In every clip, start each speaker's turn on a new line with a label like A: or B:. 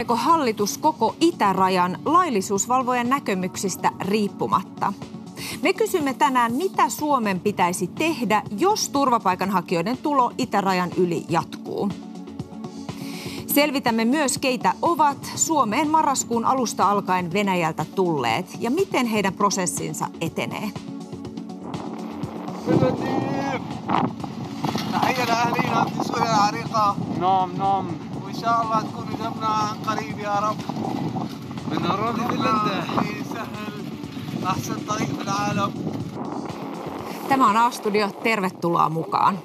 A: Hallitus koko itärajan laillisuusvalvojan näkemyksistä riippumatta? Me kysymme tänään, mitä Suomen pitäisi tehdä, jos turvapaikanhakijoiden tulo itärajan yli jatkuu. Selvitämme myös, keitä ovat Suomeen marraskuun alusta alkaen Venäjältä tulleet ja miten heidän prosessinsa etenee.
B: إن شاء الله تكون جبنا قريب يا رب. من راضي يسهل أحسن طريق في العالم.
A: Tämä on A-studio. Tervetuloa mukaan.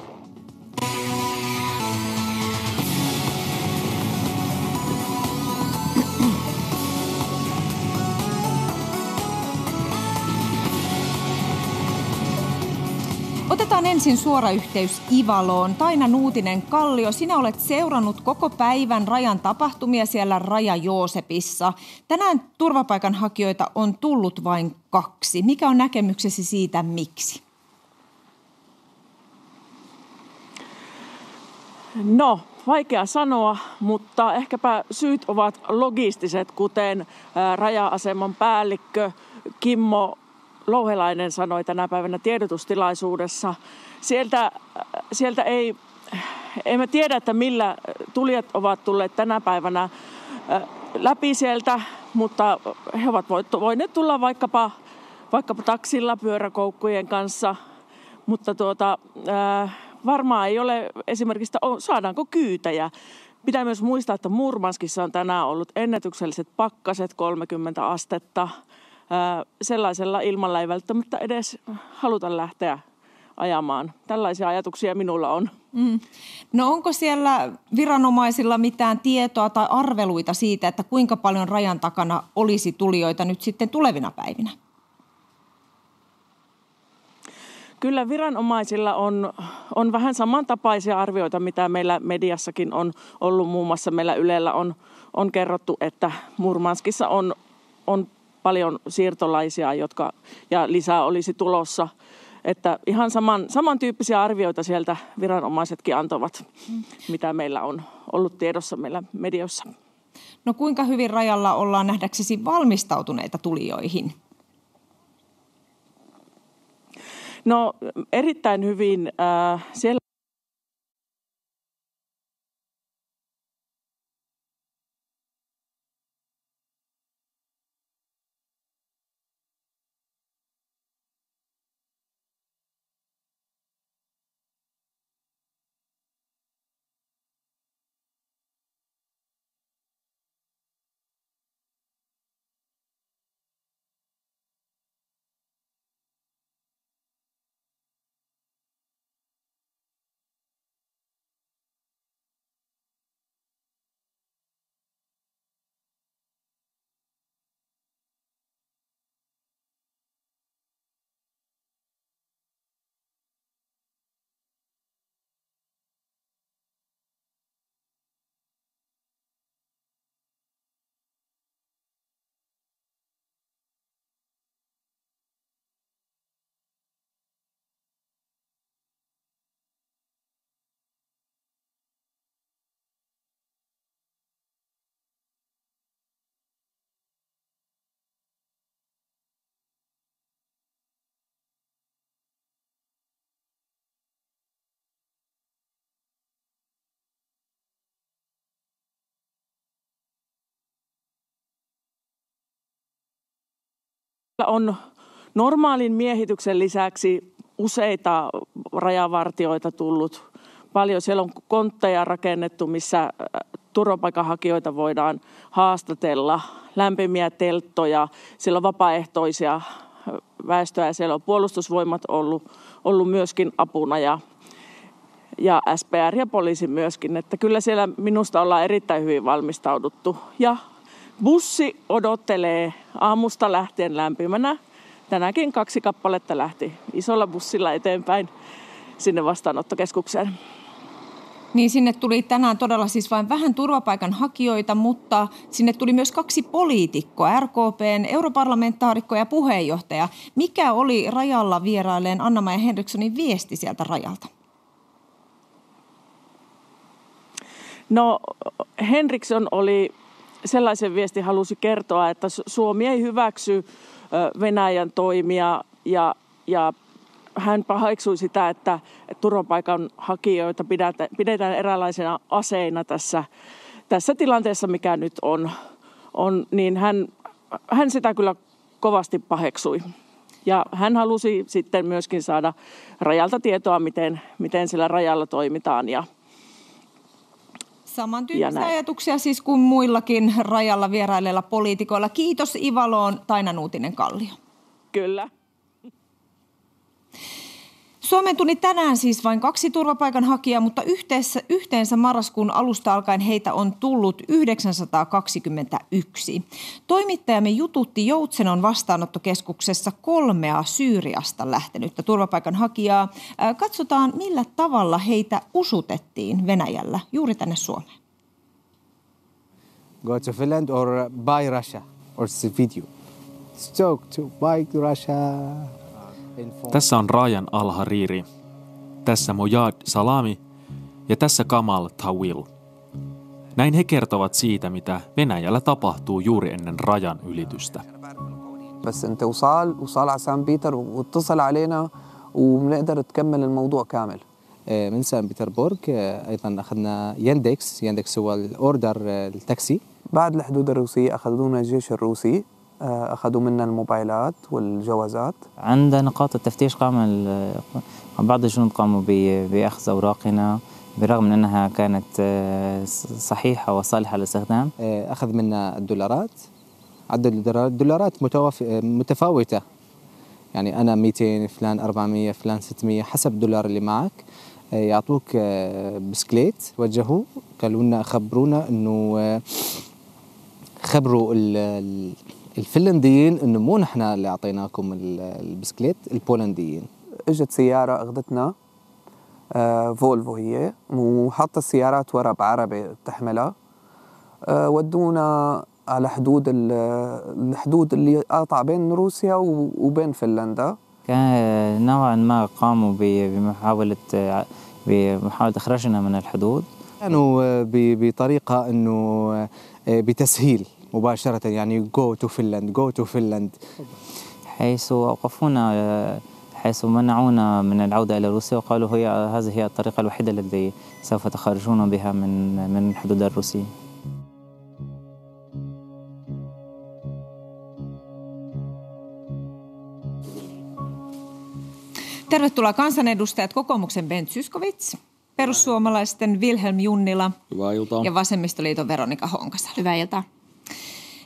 A: Otetaan ensin suora yhteys Ivaloon. Taina Nuutinen-Kallio, sinä olet seurannut koko päivän rajan tapahtumia siellä Raja-Joosepissa. Tänään turvapaikanhakijoita on tullut vain 2. Mikä on näkemyksesi siitä, miksi?
C: No, vaikea sanoa, mutta ehkäpä syyt ovat logistiset, kuten raja-aseman päällikkö Kimmo Louhelainen sanoi tänä päivänä tiedotustilaisuudessa. Sieltä emme tiedä, että millä tulijat ovat tulleet tänä päivänä läpi sieltä, mutta he ovat voineet tulla vaikkapa taksilla pyöräkoukkujen kanssa, mutta varmaan ei ole esimerkiksi, saadaanko kyytäjä. Pitää myös muistaa, että Murmanskissa on tänään ollut ennätykselliset pakkaset, 30 astetta. Sellaisella ilmalla ei välttämättä edes haluta lähteä ajamaan. Tällaisia ajatuksia minulla on.
A: No onko siellä viranomaisilla mitään tietoa tai arveluita siitä, että kuinka paljon rajan takana olisi tulijoita nyt sitten tulevina päivinä?
C: Kyllä viranomaisilla on vähän samantapaisia arvioita, mitä meillä mediassakin on ollut. Muun muassa meillä Ylellä on kerrottu, että Murmanskissa on paljon siirtolaisia, ja lisää olisi tulossa. Että ihan samantyyppisiä arvioita sieltä viranomaisetkin antavat, mitä meillä on ollut tiedossa meillä mediossa.
A: No kuinka hyvin rajalla ollaan nähdäksesi valmistautuneita tulijoihin?
C: No erittäin hyvin. Siellä on normaalin miehityksen lisäksi useita rajavartioita tullut. Paljon siellä on kontteja rakennettu, missä turvapaikanhakijoita voidaan haastatella, lämpimiä telttoja, siellä on vapaaehtoisia väestöä ja siellä on puolustusvoimat ollut myöskin apuna ja SPR ja poliisi myöskin. Että kyllä siellä minusta ollaan erittäin hyvin valmistauduttu ja bussi odottelee aamusta lähtien lämpimänä. Tänäänkin 2 kappaletta lähti isolla bussilla eteenpäin sinne vastaanottokeskukseen.
A: Niin sinne tuli tänään todella siis vain vähän turvapaikanhakijoita, mutta sinne tuli myös 2 poliitikkoa, RKP:n europarlamentaarikko ja puheenjohtaja. Mikä oli rajalla vierailleen Anna-Maja Henrikssonin viesti sieltä rajalta?
C: No Henriksson oli sellaisen viestin halusi kertoa, että Suomi ei hyväksy Venäjän toimia ja hän paheksui sitä, että turvapaikanhakijoita pidetään eräänlaisena aseina tässä tilanteessa, mikä nyt on niin hän sitä kyllä kovasti paheksui. Ja hän halusi sitten myöskin saada rajalta tietoa, miten sillä rajalla toimitaan.
A: Samantyyppisiä ajatuksia siis kuin muillakin rajalla vierailleilla poliitikoilla. Kiitos Ivaloon, Taina Nuutinen-Kallio.
C: Kyllä.
A: Suomeen tuli tänään siis vain 2 turvapaikanhakijaa, mutta yhteensä marraskuun alusta alkaen heitä on tullut 921. Toimittajamme jututti Joutsenon vastaanottokeskuksessa 3 Syyriasta lähtenyttä turvapaikanhakijaa. Katsotaan, millä tavalla heitä usutettiin Venäjällä juuri tänne Suomeen.
D: Go to Finland or buy Russia or video. To buy Russia.
E: Tässä on Rajan al-Hariri, tässä Mojad Salami ja tässä Kamal Tawil. Näin he kertovat siitä, mitä Venäjällä tapahtuu juuri ennen rajan ylitystä.
F: بس انت وصال على سان بيتر واتصل علينا وبنقدر تكمل الموضوع كامل.
D: من سان بيتربورغ ايضا اخذنا ياندكس هو الاوردر التاكسي.
F: بعد الحدود الروسية اخذونا الجيش الروسي أخذوا منا الموبايلات والجوازات.
G: عند نقاط التفتيش بعض الجنود قاموا بأخذ أوراقنا برغم من أنها كانت صحيحة وصالحة للاستخدام.
D: أخذ منا الدولارات، عدد الدولارات متفاوتة، يعني أنا 200 فلان 400 فلان 600 حسب الدولار اللي معك. يعطوك بسكليت وجهوا قالوا لنا خبرونا إنه خبروا الفنلنديين انه مو نحن اللي اعطيناكم البسكليت، البولنديين.
F: اجت سياره اخذتنا فولفو هي وحط السيارات ورا بعربه بتحملها ودونا على الحدود اللي قاطعه بين روسيا وبين فنلندا.
G: كان نوعا ما قاموا بمحاوله اخراجنا من الحدود.
D: كانوا بطريقه انه بتسهيل مباشرة، يعني go to Finland
G: حيث أوقفونا، حيث منعونا من العودة إلى روسيا وقالوا هذه هي الطريقة الوحيدة التي سوف تخرجون بها من الحدود الروسية.
A: Tervetuloa kansanedustajat, kokoomuksen Ben Zyskowicz, perussuomalaisten Vilhelm Junnila ja Vasemmistoliiton Veronika Honkasalo.
H: Hyvää iltaa.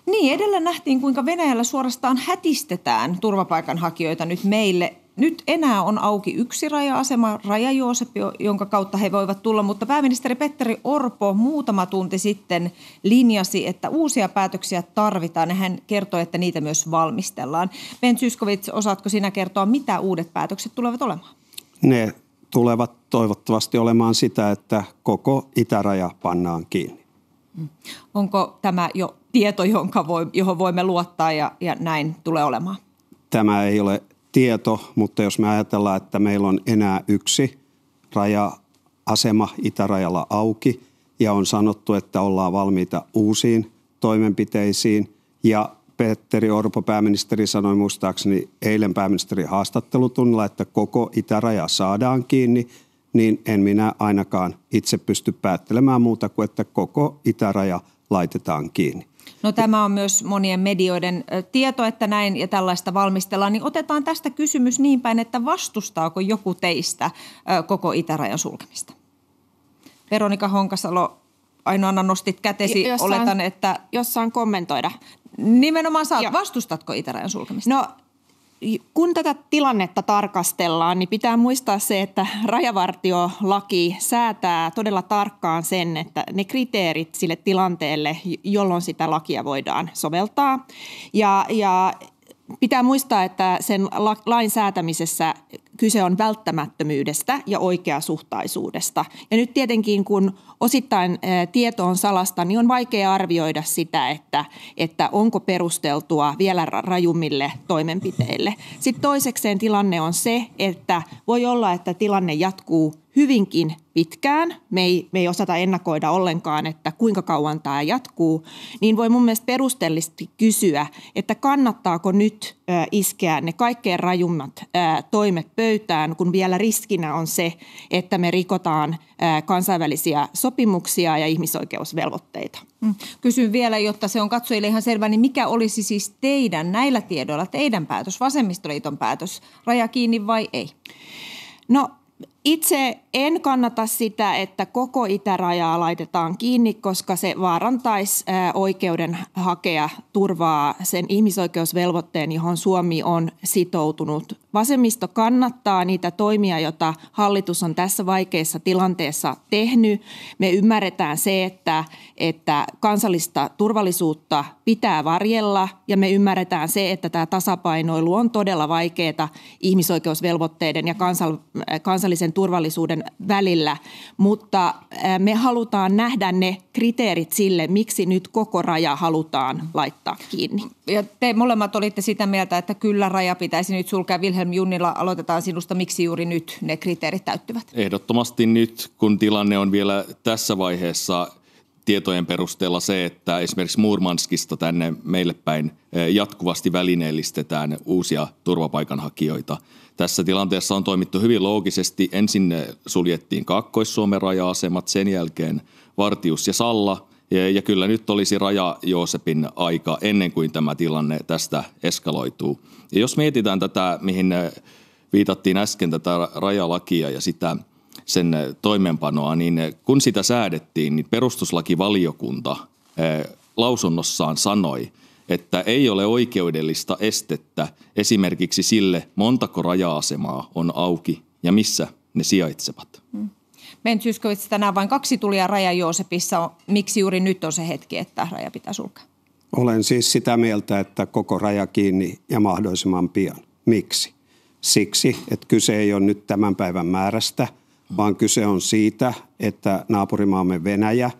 A: Niin, edellä nähtiin, kuinka Venäjällä suorastaan hätistetään turvapaikanhakijoita nyt meille. Nyt enää on auki 1 raja-asema, Raja-Joosepi, jonka kautta he voivat tulla, mutta pääministeri Petteri Orpo muutama tunti sitten linjasi, että uusia päätöksiä tarvitaan, ja hän kertoi, että niitä myös valmistellaan. Ben Zyskowicz, osaatko sinä kertoa, mitä uudet päätökset tulevat olemaan?
I: Ne tulevat toivottavasti olemaan sitä, että koko itäraja pannaan kiinni.
A: Onko tämä jo tieto, johon voimme luottaa ja näin tulee olemaan?
I: Tämä ei ole tieto, mutta jos me ajatellaan, että meillä on enää 1 raja-asema itärajalla auki ja on sanottu, että ollaan valmiita uusiin toimenpiteisiin ja Petteri Orpo, pääministeri, sanoi muistaakseni eilen pääministerin haastattelutunnilla, että koko itäraja saadaan kiinni, niin en minä ainakaan itse pysty päättelemään muuta kuin, että koko itäraja laitetaan kiinni.
A: No tämä on myös monien medioiden tieto, että näin ja tällaista valmistellaan, niin otetaan tästä kysymys niin päin, että vastustaako joku teistä koko itärajan sulkemista? Veronika Honkasalo, ainoana nostit kätesi, oletan, että...
H: Jos saan kommentoida.
A: Nimenomaan saat. Vastustatko itärajan sulkemista?
H: No, kun tätä tilannetta tarkastellaan, niin pitää muistaa se, että rajavartiolaki säätää todella tarkkaan sen, että ne kriteerit sille tilanteelle, jolloin sitä lakia voidaan soveltaa. Ja pitää muistaa, että sen lain säätämisessä kyse on välttämättömyydestä ja oikeasuhtaisuudesta. Ja nyt tietenkin, kun osittain tieto on salasta, niin on vaikea arvioida sitä, että onko perusteltua vielä rajummille toimenpiteille. Sitten toisekseen tilanne on se, että voi olla, että tilanne jatkuu hyvinkin pitkään. Me ei osata ennakoida ollenkaan, että kuinka kauan tämä jatkuu. Niin voi mun mielestä perustellisesti kysyä, että kannattaako nyt iskeä ne kaikkein rajummat toimet pöytään, kun vielä riskinä on se, että me rikotaan kansainvälisiä sopimuksia ja ihmisoikeusvelvoitteita.
A: Kysyn vielä, jotta se on katsojille ihan selvä, niin mikä olisi siis näillä tiedoilla teidän päätös, Vasemmistoliiton päätös, raja kiinni vai ei?
H: No itse en kannata sitä, että koko itärajaa laitetaan kiinni, koska se vaarantaisi oikeuden hakea turvaa sen ihmisoikeusvelvoitteen, johon Suomi on sitoutunut. Vasemmisto kannattaa niitä toimia, joita hallitus on tässä vaikeassa tilanteessa tehnyt. Me ymmärretään se, että kansallista turvallisuutta pitää varjella ja me ymmärretään se, että tämä tasapainoilu on todella vaikeaa ihmisoikeusvelvoitteiden ja kansallisen turvallisuuden välillä, mutta me halutaan nähdä ne kriteerit sille, miksi nyt koko raja halutaan laittaa kiinni.
A: Ja te molemmat olitte sitä mieltä, että kyllä raja pitäisi nyt sulkea. Wilhelm Junnila, aloitetaan sinusta. Miksi juuri nyt ne kriteerit täyttyvät?
J: Ehdottomasti nyt, kun tilanne on vielä tässä vaiheessa tietojen perusteella se, että esimerkiksi Murmanskista tänne meille päin jatkuvasti välineellistetään uusia turvapaikanhakijoita. Tässä tilanteessa on toimittu hyvin loogisesti. Ensin suljettiin Kaakkois-Suomen raja-asemat, sen jälkeen Vartius ja Salla. Ja kyllä nyt olisi Raja-Joosepin aika ennen kuin tämä tilanne tästä eskaloituu. Ja jos mietitään tätä, mihin viitattiin äsken, tätä rajalakia ja sen toimeenpanoa, niin kun sitä säädettiin, niin perustuslakivaliokunta lausunnossaan sanoi, että ei ole oikeudellista estettä esimerkiksi sille, montako raja-asemaa on auki ja missä ne sijaitsevat.
A: Ben Zyskowicz, tänään vain 2 tulijaa Raja-Joosepissa. Miksi juuri nyt on se hetki, että raja pitää sulkea?
I: Olen siis sitä mieltä, että koko raja kiinni ja mahdollisimman pian. Miksi? Siksi, että kyse ei ole nyt tämän päivän määrästä, vaan kyse on siitä, että naapurimaamme Venäjä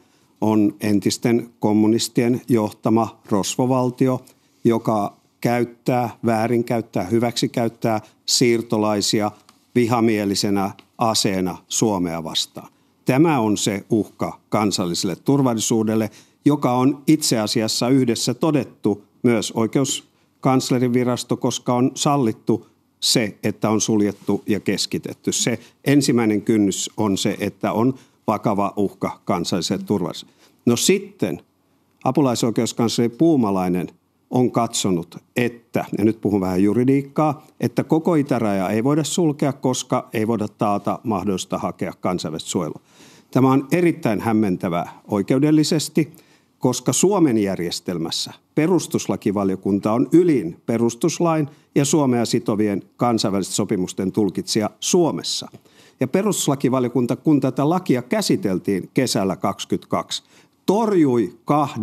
I: on entisten kommunistien johtama rosvovaltio, joka väärinkäyttää, hyväksikäyttää siirtolaisia vihamielisenä aseena Suomea vastaan. Tämä on se uhka kansalliselle turvallisuudelle, joka on itse asiassa yhdessä todettu myös oikeuskanslerin virasto, koska on sallittu se, että on suljettu ja keskitetty. Se ensimmäinen kynnys on se, että on vakava uhka kansalliselle turvallisuudelle. No sitten apulaisoikeuskansleri Puumalainen on katsonut, että, ja nyt puhun vähän juridiikkaa, että koko itäraja ei voida sulkea, koska ei voida taata mahdollista hakea kansainvälistä suojelua. Tämä on erittäin hämmentävää oikeudellisesti, koska Suomen järjestelmässä perustuslakivaliokunta on ylin perustuslain ja Suomea sitovien kansainvälisten sopimusten tulkitsija Suomessa. Ja perustuslakivaliokunta, kun tätä lakia käsiteltiin kesällä 2022, torjui 2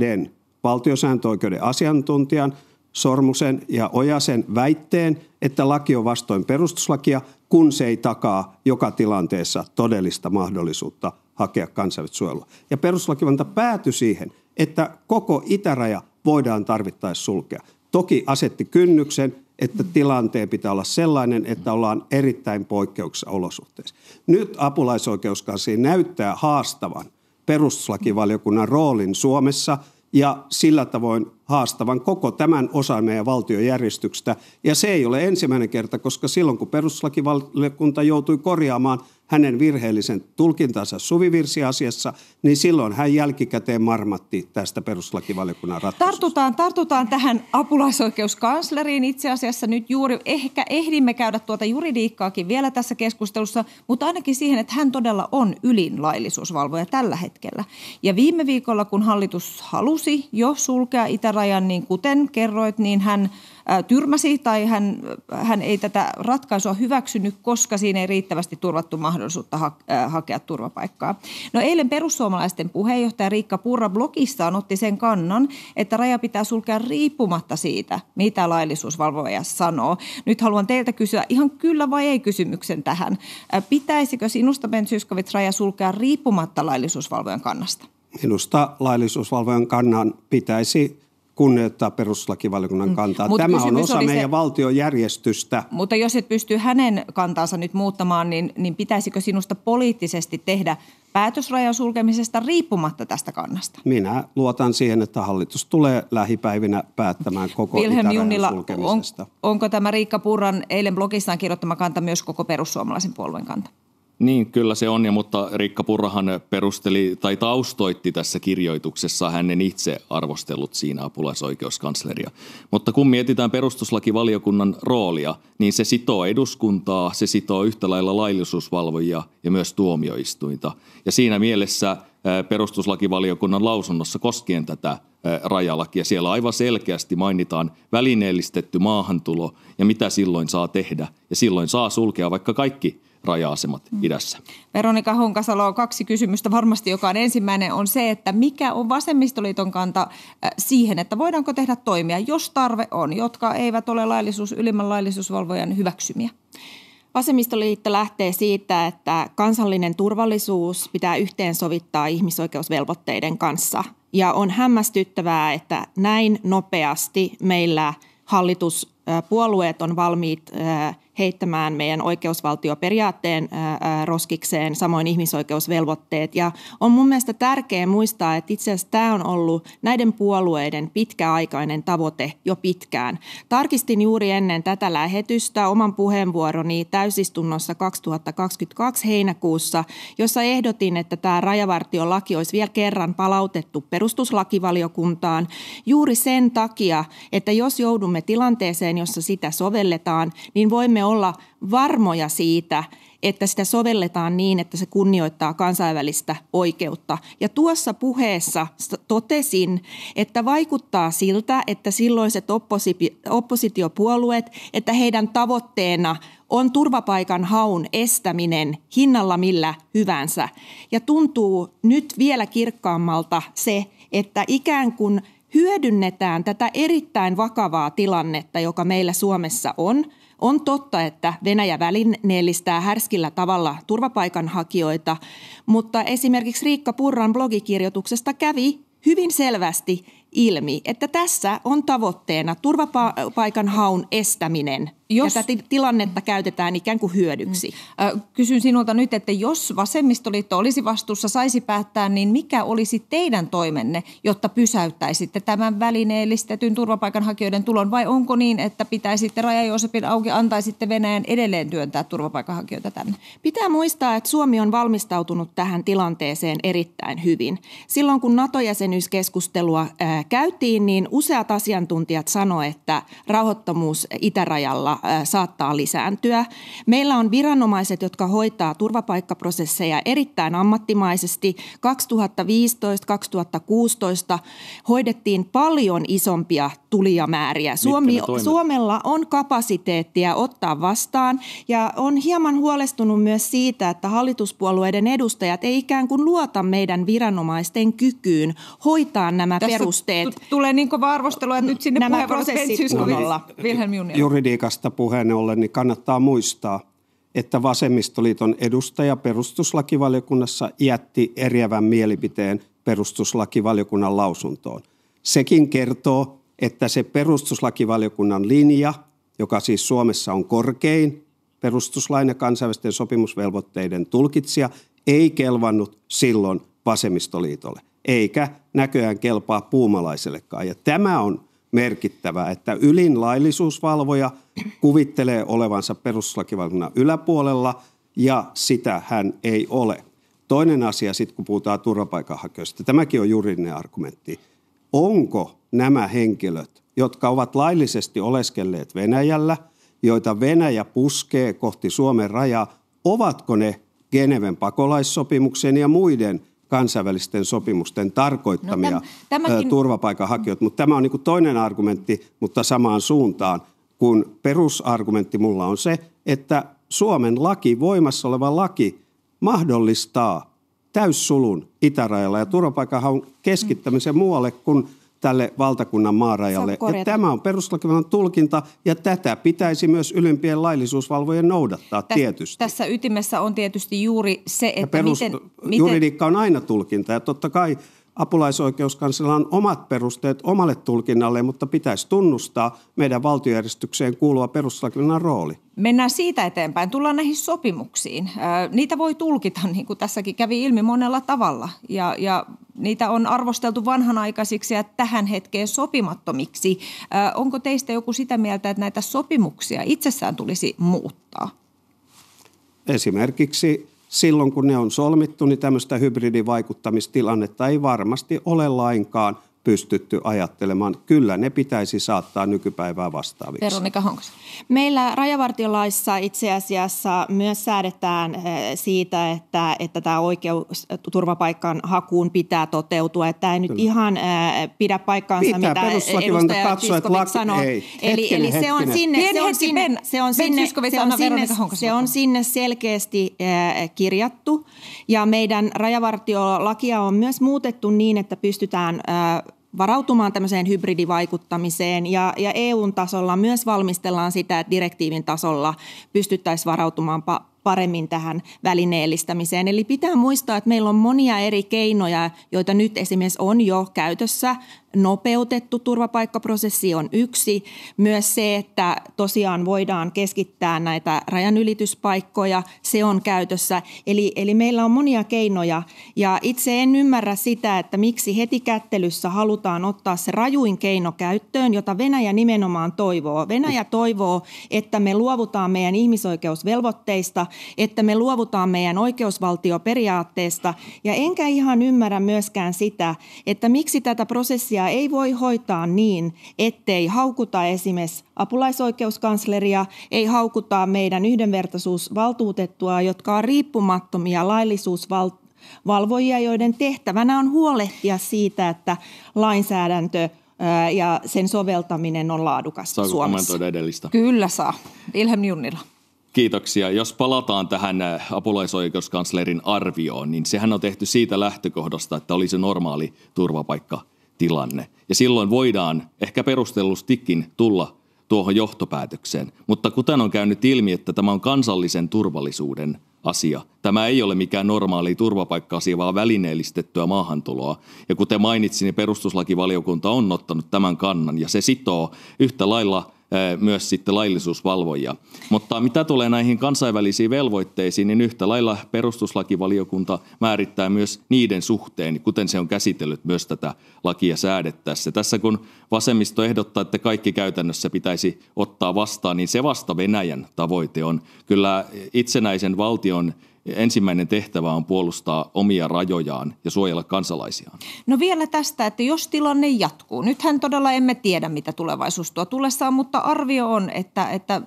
I: valtiosääntöoikeuden asiantuntijan, Sormusen ja Ojasen väitteen, että laki on vastoin perustuslakia, kun se ei takaa joka tilanteessa todellista mahdollisuutta hakea kansainvälistä suojelua. Ja perustuslakivaliokunta päätyi siihen, että koko itäraja voidaan tarvittaessa sulkea. Toki asetti kynnyksen, että tilanteen pitää olla sellainen, että ollaan erittäin poikkeuksellisissa olosuhteissa. Nyt apulaisoikeuskansleri näyttää haastavan perustuslakivaliokunnan roolin Suomessa ja sillä tavoin haastavan koko tämän osan meidän valtiojärjestyksestä. Ja se ei ole ensimmäinen kerta, koska silloin kun perustuslakivaliokunta joutui korjaamaan hänen virheellisen tulkintansa suvivirsiasiassa, niin silloin hän jälkikäteen marmatti tästä perustuslakivaliokunnan ratkaisusta.
A: Tartutaan tähän apulaisoikeuskansleriin itse asiassa nyt juuri. Ehkä ehdimme käydä tuota juridiikkaakin vielä tässä keskustelussa, mutta ainakin siihen, että hän todella on ylin laillisuusvalvoja tällä hetkellä. Ja viime viikolla, kun hallitus halusi jo sulkea itärajan, niin kuten kerroit, niin hän tyrmäsi tai hän ei tätä ratkaisua hyväksynyt, koska siinä ei riittävästi turvattu mahdollisuutta hakea turvapaikkaa. No eilen perussuomalaisten puheenjohtaja Riikka Purra blogissaan otti sen kannan, että raja pitää sulkea riippumatta siitä, mitä laillisuusvalvoja sanoo. Nyt haluan teiltä kysyä ihan kyllä vai ei kysymyksen tähän. Pitäisikö sinusta, Ben Zyskowicz, raja sulkea riippumatta laillisuusvalvojan kannasta?
I: Minusta laillisuusvalvojan kannan pitäisi kunnioittaa perustuslakivaliokunnan kantaa. Tämä on osa meidän valtiojärjestystä.
A: Mutta jos et pysty hänen kantaansa nyt muuttamaan, niin pitäisikö sinusta poliittisesti tehdä päätös rajan sulkemisesta riippumatta tästä kannasta?
I: Minä luotan siihen, että hallitus tulee lähipäivinä päättämään koko itärajan sulkemisesta.
A: Onko tämä Riikka Purran eilen blogissaan kirjoittama kanta myös koko perussuomalaisen puolueen kanta?
J: Niin, kyllä se on, mutta Riikka Purrahan perusteli tai taustoitti tässä kirjoituksessa hänen itse arvostellut siinä apulaisoikeuskansleria. Mutta kun mietitään perustuslakivaliokunnan roolia, niin se sitoo eduskuntaa, se sitoo yhtä lailla laillisuusvalvojia ja myös tuomioistuinta. Ja siinä mielessä perustuslakivaliokunnan lausunnossa koskien tätä rajalakia siellä aivan selkeästi mainitaan välineellistetty maahantulo ja mitä silloin saa tehdä. Ja silloin saa sulkea vaikka kaikki raja-asemat idässä.
A: Veronika Honkasalo, 2 kysymystä varmasti, joka on ensimmäinen, on se, että mikä on vasemmistoliiton kanta siihen, että voidaanko tehdä toimia, jos tarve on, jotka eivät ole ylimmän laillisuusvalvojan hyväksymiä?
H: Vasemmistoliitto lähtee siitä, että kansallinen turvallisuus pitää yhteensovittaa ihmisoikeusvelvoitteiden kanssa. Ja on hämmästyttävää, että näin nopeasti meillä hallituspuolueet on valmiit heittämään meidän oikeusvaltioperiaatteen roskikseen, samoin ihmisoikeusvelvoitteet. Ja on mun mielestä tärkeää muistaa, että itse asiassa tämä on ollut näiden puolueiden pitkäaikainen tavoite jo pitkään. Tarkistin juuri ennen tätä lähetystä oman puheenvuoroni täysistunnossa 2022 heinäkuussa, jossa ehdotin, että tämä rajavartiolaki olisi vielä kerran palautettu perustuslakivaliokuntaan juuri sen takia, että jos joudumme tilanteeseen, jossa sitä sovelletaan, niin voimme olla varmoja siitä, että sitä sovelletaan niin, että se kunnioittaa kansainvälistä oikeutta. Ja tuossa puheessa totesin, että vaikuttaa siltä, että silloiset oppositiopuolueet, että heidän tavoitteena on turvapaikan haun estäminen hinnalla millä hyvänsä. Ja tuntuu nyt vielä kirkkaammalta se, että ikään kuin hyödynnetään tätä erittäin vakavaa tilannetta, joka meillä Suomessa on. On totta, että Venäjä välineellistää härskillä tavalla turvapaikanhakijoita, mutta esimerkiksi Riikka Purran blogikirjoituksesta kävi hyvin selvästi ilmi, että tässä on tavoitteena turvapaikan haun estäminen. Ja tätä tilannetta käytetään ikään kuin hyödyksi.
A: Kysyn sinulta nyt, että jos vasemmistoliitto olisi vastuussa, saisi päättää, niin mikä olisi teidän toimenne, jotta pysäyttäisitte tämän välineellistetyn turvapaikanhakijoiden tulon? Vai onko niin, että pitäisitte Raja-Joosepin auki, antaisitte Venäjän edelleen työntää turvapaikanhakijoita tänne?
H: Pitää muistaa, että Suomi on valmistautunut tähän tilanteeseen erittäin hyvin. Silloin kun NATO-jäsenyyskeskustelua käytiin, niin useat asiantuntijat sanoivat, että rauhattomuus itärajalla saattaa lisääntyä. Meillä on viranomaiset, jotka hoitaa turvapaikkaprosesseja erittäin ammattimaisesti. 2015-2016 hoidettiin paljon isompia tulijamääriä. Suomella on kapasiteettia ottaa vastaan ja on hieman huolestunut myös siitä, että hallituspuolueiden edustajat ei ikään kuin luota meidän viranomaisten kykyyn hoitaa nämä perusteet.
A: Tulee niin kova arvostelua, että nyt sinne
H: nämä prosessit kunnolla.
I: Juridiikasta puheen ollen, niin kannattaa muistaa, että vasemmistoliiton edustaja perustuslakivaliokunnassa jätti eriävän mielipiteen perustuslakivaliokunnan lausuntoon. Sekin kertoo, että se perustuslakivaliokunnan linja, joka siis Suomessa on korkein perustuslain ja kansainvälisten sopimusvelvoitteiden tulkitsija, ei kelvannut silloin vasemmistoliitolle, eikä näköjään kelpaa puumalaisellekaan. Ja tämä on merkittävää, että ylin laillisuusvalvoja kuvittelee olevansa perustuslakivaliokunnan yläpuolella ja sitä hän ei ole. Toinen asia sitten, kun puhutaan turvapaikanhakijoista, tämäkin on juridinen argumentti. Onko nämä henkilöt, jotka ovat laillisesti oleskelleet Venäjällä, joita Venäjä puskee kohti Suomen rajaa, ovatko ne Geneven pakolaissopimuksen ja muiden kansainvälisten sopimusten tarkoittamia turvapaikanhakijoita. Mutta tämä on niin kuin toinen argumentti, mutta samaan suuntaan, kun perusargumentti mulla on se, että Suomen laki, voimassa oleva laki, mahdollistaa täyssulun itärajalla ja turvapaikanhaun keskittämisen muualle kuin tälle valtakunnan maarajalle. Ja tämä on perustuslakivaliokunnan tulkinta ja tätä pitäisi myös ylimpien laillisuusvalvojen noudattaa tietysti.
A: Tässä ytimessä on tietysti juuri se, että
I: juridiikka on aina tulkinta ja totta kai apulaisoikeuskanslerilla on omat perusteet omalle tulkinnalle, mutta pitäisi tunnustaa meidän valtiojärjestykseen kuuluva perustuslakivaliokunnan rooli.
A: Mennään siitä eteenpäin. Tullaan näihin sopimuksiin. Niitä voi tulkita, niin kuin tässäkin kävi ilmi, monella tavalla. Ja niitä on arvosteltu vanhanaikaisiksi ja tähän hetkeen sopimattomiksi. Onko teistä joku sitä mieltä, että näitä sopimuksia itsessään tulisi muuttaa?
I: Esimerkiksi silloin, kun ne on solmittu, niin tämmöistä hybridivaikuttamistilannetta ei varmasti ole lainkaan pystytty ajattelemaan. Kyllä ne pitäisi saattaa nykypäivää vastaaviksi.
A: Veronika Honkasalo.
H: Meillä rajavartiolaissa itse asiassa myös säädetään siitä, että tämä oikeus turvapaikan hakuun pitää toteutua. Että tämä ei nyt ihan pidä paikkaansa, mitä edustaja Zyskowicz sanoi. Eli se on sinne selkeästi kirjattu. Ja meidän rajavartiolakia on myös muutettu niin, että pystytään varautumaan tämmöiseen hybridivaikuttamiseen ja EUn tasolla myös valmistellaan sitä, että direktiivin tasolla pystyttäisiin varautumaan paremmin tähän välineellistämiseen. Eli pitää muistaa, että meillä on monia eri keinoja, joita nyt esimerkiksi on jo käytössä. Nopeutettu turvapaikkaprosessi on yksi. Myös se, että tosiaan voidaan keskittää näitä rajanylityspaikkoja, se on käytössä. Eli meillä on monia keinoja ja itse en ymmärrä sitä, että miksi heti kättelyssä halutaan ottaa se rajuin keino käyttöön, jota Venäjä nimenomaan toivoo. Venäjä toivoo, että me luovutaan meidän ihmisoikeusvelvoitteista, että me luovutaan meidän oikeusvaltioperiaatteesta ja enkä ihan ymmärrä myöskään sitä, että miksi tätä prosessia ei voi hoitaa niin, ettei haukuta esimerkiksi apulaisoikeuskansleria, ei haukuta meidän yhdenvertaisuusvaltuutettua, jotka on riippumattomia laillisuusvalvojia, joiden tehtävänä on huolehtia siitä, että lainsäädäntö ja sen soveltaminen on laadukasta Suomessa.
J: Saako kommentoida edellistä?
A: Kyllä saa. Vilhelm Junnila.
J: Kiitoksia. Jos palataan tähän apulaisoikeuskanslerin arvioon, niin sehän on tehty siitä lähtökohdasta, että olisi normaali turvapaikkatilanne. Ja silloin voidaan ehkä perustellustikin tulla tuohon johtopäätökseen. Mutta kuten on käynyt ilmi, että tämä on kansallisen turvallisuuden asia. Tämä ei ole mikään normaali turvapaikka-asia, vaan välineellistettyä maahantuloa. Ja kuten mainitsin, niin perustuslakivaliokunta on ottanut tämän kannan ja se sitoo yhtä lailla myös sitten laillisuusvalvojia. Mutta mitä tulee näihin kansainvälisiin velvoitteisiin, niin yhtä lailla perustuslakivaliokunta määrittää myös niiden suhteen, kuten se on käsitellyt myös tätä lakia säädettäessä. Tässä kun vasemmisto ehdottaa, että kaikki käytännössä pitäisi ottaa vastaan, niin se vasta Venäjän tavoite on. Kyllä itsenäisen valtion ensimmäinen tehtävä on puolustaa omia rajojaan ja suojella kansalaisiaan.
A: No vielä tästä, että jos tilanne jatkuu. Nythän todella emme tiedä, mitä tulevaisuus tuo tullessaan, mutta arvio on, että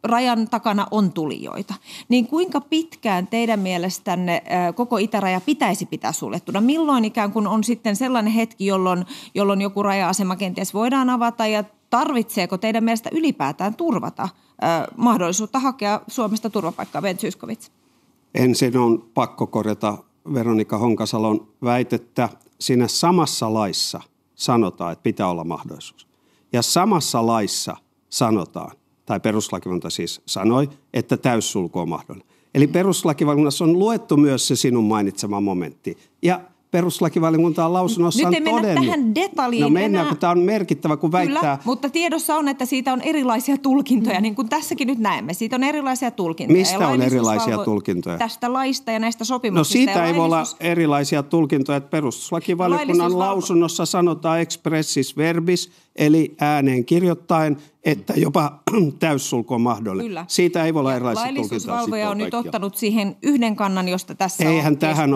A: rajan takana on tulijoita. Niin kuinka pitkään teidän mielestänne koko itäraja pitäisi pitää suljettuna? Milloin ikään kuin on sitten sellainen hetki, jolloin joku raja-asema kenties voidaan avata ja tarvitseeko teidän mielestä ylipäätään turvata mahdollisuutta hakea Suomesta turvapaikkaa? Ben Zyskowicz.
I: Ensin on pakko korjata Veronika Honkasalon väitettä. Siinä samassa laissa sanotaan, että pitää olla mahdollisuus. Ja samassa laissa sanotaan, tai perustuslakivaliokunta siis sanoi, että täyssulku on mahdollinen. Eli perustuslakivaliokunnassa on luettu myös se sinun mainitsema momentti. Ja perustuslakivaliokunta on lausunnossaan todennut.
A: Nyt ei mennä tähän detaljiin.
I: No mennään, kun tämä on merkittävä, kun väittää.
A: Kyllä, mutta tiedossa on, että siitä on erilaisia tulkintoja, niin kuin tässäkin nyt näemme. Siitä on erilaisia tulkintoja.
I: Mistä on erilaisia tulkintoja?
A: Tästä laista ja näistä sopimuksista.
I: No siitä ei voi olla erilaisia tulkintoja, että perustuslakivaliokunnan lausunnossa sanotaan expressis verbis, eli ääneen kirjoittaen, että jopa täyssulku on mahdollinen. Kyllä. Siitä ei voi olla erilaisia tulkintoja.
A: Laillisuusvalvoja on nyt ottanut siihen yhden kannan, josta tässä
I: Eihän tähän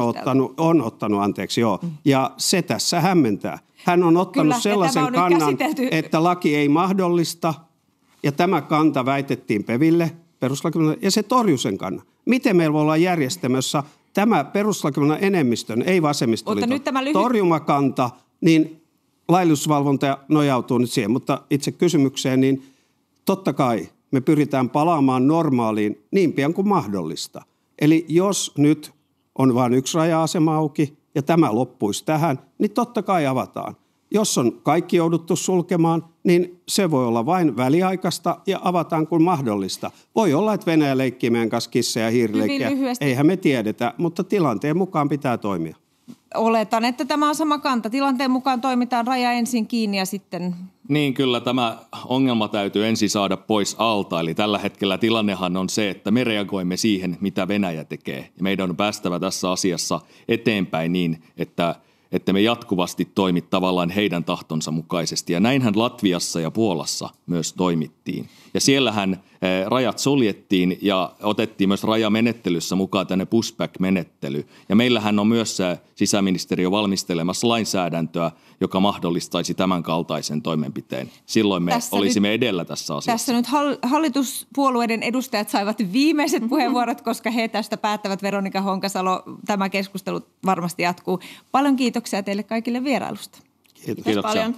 I: on ottanut, anteeksi, joo. Ja se tässä hämmentää. Hän on ottanut sellaisen kannan, että laki ei mahdollista, ja tämä kanta väitettiin PeVille, perustuslakivaliokunnalle, ja se torjui sen kannan. Miten meillä voi olla järjestelmä, jossa tämä perustuslakivaliokunnan enemmistön, ei vasemmistoliiton, torjumakanta, niin laillisuusvalvonta nojautuu nyt siihen, mutta itse kysymykseen, niin totta kai me pyritään palaamaan normaaliin niin pian kuin mahdollista. Eli jos nyt on vain yksi raja-asema auki ja tämä loppuisi tähän, niin totta kai avataan. Jos on kaikki jouduttu sulkemaan, niin se voi olla vain väliaikaista ja avataan kuin mahdollista. Voi olla, että Venäjä leikkii meidän kanssa kissa- ja hiirileikkiä. Eihän me tiedetä, mutta tilanteen mukaan pitää toimia.
A: Oletan, että tämä on sama kanta. Tilanteen mukaan toimitaan raja ensin kiinni ja sitten...
J: Niin kyllä tämä ongelma täytyy ensin saada pois alta. Eli tällä hetkellä tilannehan on se, että me reagoimme siihen, mitä Venäjä tekee. Ja meidän on päästävä tässä asiassa eteenpäin niin, että me jatkuvasti toimit tavallaan heidän tahtonsa mukaisesti. Ja näinhän Latviassa ja Puolassa myös toimittiin. Ja siellähän rajat suljettiin ja otettiin myös rajamenettelyssä mukaan tänne pushback-menettely. Ja meillähän on myös sisäministeriö valmistelemassa lainsäädäntöä, joka mahdollistaisi tämän kaltaisen toimenpiteen. Silloin me olisimme edellä tässä asiassa.
A: Tässä nyt hallituspuolueiden edustajat saivat viimeiset puheenvuorot, koska he tästä päättävät. Veronika Honkasalo, tämä keskustelu varmasti jatkuu. Paljon kiitoksia teille kaikille vierailusta.
J: Kiitoksia.
H: Paljon.